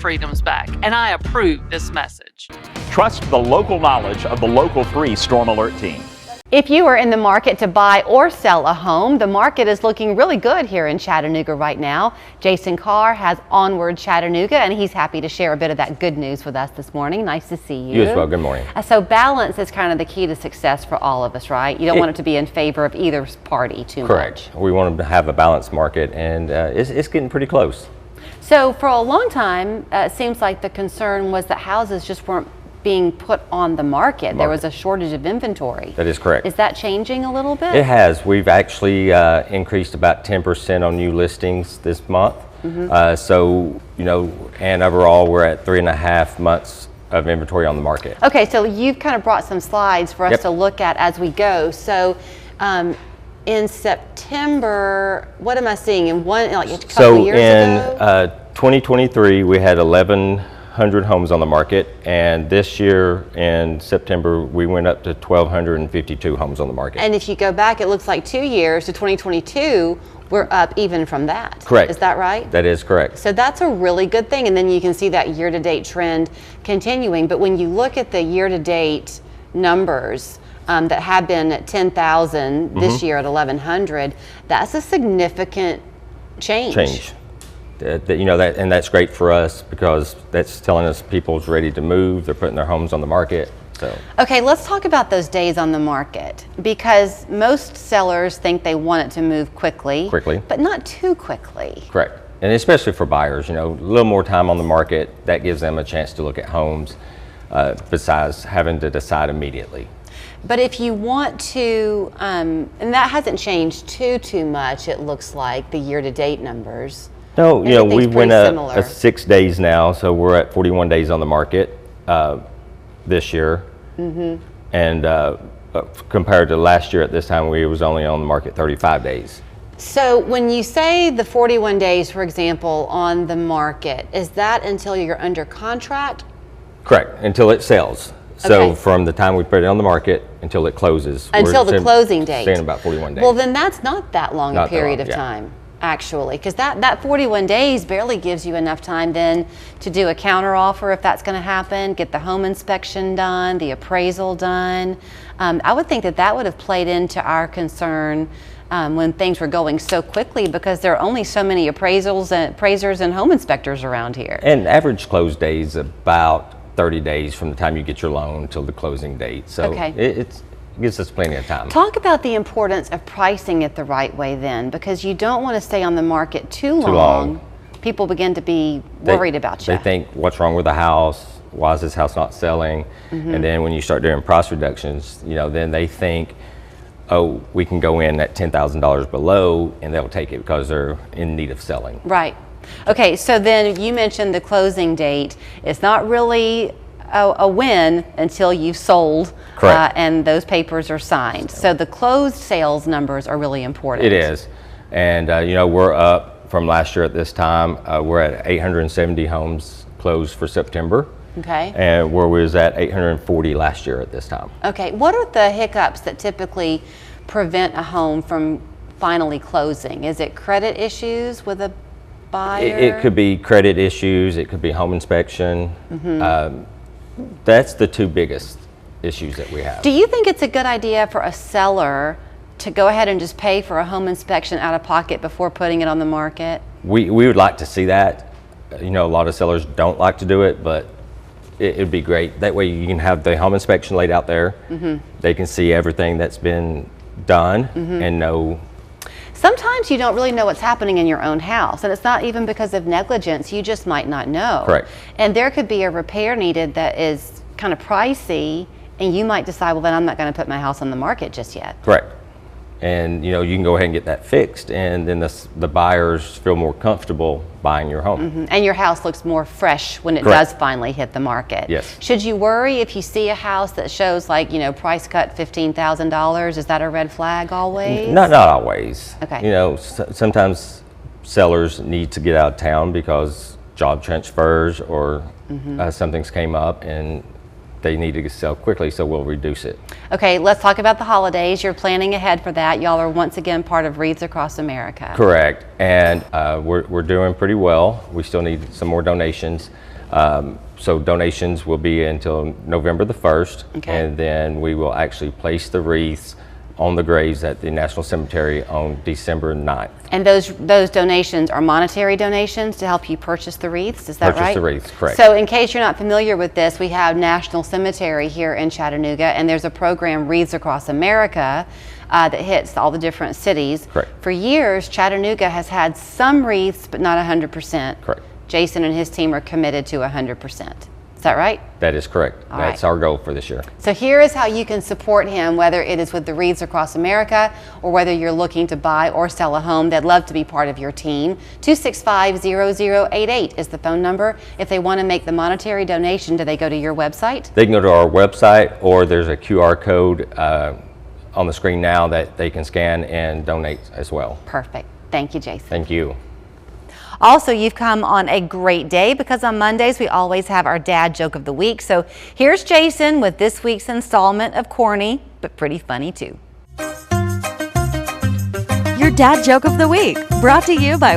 freedoms back, and I approve this message. Trust the local knowledge of the Local 3 Storm Alert team. If you are in the market to buy or sell a home, the market is looking really good here in Chattanooga right now. Jason Carr has Onward Chattanooga, and he's happy to share a bit of that good news with us this morning. Nice to see you. You as well. Good morning. So balance is kind of the key to success for all of us, right? You don't want it to be in favor of either party too much. Correct. We want to have a balanced market, and it's getting pretty close. So for a long time, it seems like the concern was that houses just weren't being put on the market. There was a shortage of inventory. That is correct. Is that changing a little bit? It has. We've actually increased about 10% on new listings this month. So, you know, and overall we're at 3.5 months of inventory on the market. Okay, so you've kind of brought some slides for us to look at as we go. So in September, what am I seeing? In a couple years ago? So in 2023 we had 1,100 homes on the market, and this year in September we went up to 1,252 homes on the market. And if you go back, it looks like 2 years to 2022, we're up even from that. Correct. Is that right? That is correct. So that's a really good thing, and then you can see that year-to-date trend continuing. But when you look at the year-to-date numbers that have been at 10,000 this year at 1,100, that's a significant change. You know, and that's great for us because that's telling us people's ready to move. They're putting their homes on the market. So. Okay, let's talk about those days on the market, because most sellers think they want it to move quickly, but not too quickly. Correct. And especially for buyers, you know, a little more time on the market, that gives them a chance to look at homes besides having to decide immediately. But if you want to, and that hasn't changed too much, it looks like, the year-to-date numbers. No, you know, we went a 6 days now, so we're at 41 days on the market this year. And compared to last year at this time, we was only on the market 35 days. So when you say the 41 days, for example, on the market, is that until you're under contract? Correct, until it sells. So from the time we put it on the market until it closes. Until the closing date. Saying about 41 days. Well, then that's not that long a period of time, actually, because that 41 days barely gives you enough time then to do a counter offer if that's going to happen, get the home inspection done, the appraisal done. I would think that would have played into our concern when things were going so quickly, because there are only so many appraisers and home inspectors around here. And average close days about 30 days from the time you get your loan till the closing date. So it gives us plenty of time. Talk about the importance of pricing it the right way then, because you don't want to stay on the market too long. People begin to be worried about you. They think, what's wrong with the house? Why is this house not selling? And then when you start doing price reductions, you know, then they think, oh, we can go in at $10,000 below, and they'll take it because they're in need of selling. Right. Okay, so then you mentioned the closing date. It's not really a win until you've sold and those papers are signed. So the closed sales numbers are really important. It is. And, you know, we're up from last year at this time. We're at 870 homes closed for September. Okay. And where we was at 840 last year at this time. Okay, what are the hiccups that typically prevent a home from finally closing? Is it credit issues with a buyer? It could be credit issues, it could be home inspection. That's the two biggest issues that we have. Do you think it's a good idea for a seller to go ahead and just pay for a home inspection out of pocket before putting it on the market? We would like to see that. You know, a lot of sellers don't like to do it, but it'd be great. That way you can have the home inspection laid out there. They can see everything that's been done and know. Sometimes you don't really know what's happening in your own house, and it's not even because of negligence, you just might not know. Correct. And there could be a repair needed that is kind of pricey, and you might decide, well, then I'm not going to put my house on the market just yet. Correct. And you know, you can go ahead and get that fixed, and then the buyers feel more comfortable buying your home. And your house looks more fresh when it does finally hit the market. Yes. Should you worry if you see a house that shows, like, you know, price cut $15,000? Is that a red flag always? Not always. Okay. You know, sometimes sellers need to get out of town because job transfers or something's came up and they need to sell quickly, so we'll reduce it. Okay, let's talk about the holidays. You're planning ahead for that. Y'all are once again part of Wreaths Across America. Correct, and we're doing pretty well. We still need some more donations. So donations will be until November the 1st, and then we will actually place the wreaths on the graves at the National Cemetery on December 9th. And those donations are monetary donations to help you purchase the wreaths, is that right? Purchase the wreaths, correct. So in case you're not familiar with this, we have National Cemetery here in Chattanooga, and there's a program, Wreaths Across America, that hits all the different cities. Correct. For years, Chattanooga has had some wreaths, but not 100%. Correct. Jason and his team are committed to 100%. Is that right? That is correct. That's our goal for this year. So here is how you can support him, whether it is with the Wreaths Across America or whether you're looking to buy or sell a home. They'd love to be part of your team. 265-0088 is the phone number. If they want to make the monetary donation, do they go to your website? They can go to our website, or there's a QR code on the screen now that they can scan and donate as well. Perfect. Thank you, Jason. Thank you. Also, you've come on a great day because on Mondays we always have our dad joke of the week. So here's Jason with this week's installment of corny, but pretty funny too. Your dad joke of the week, brought to you by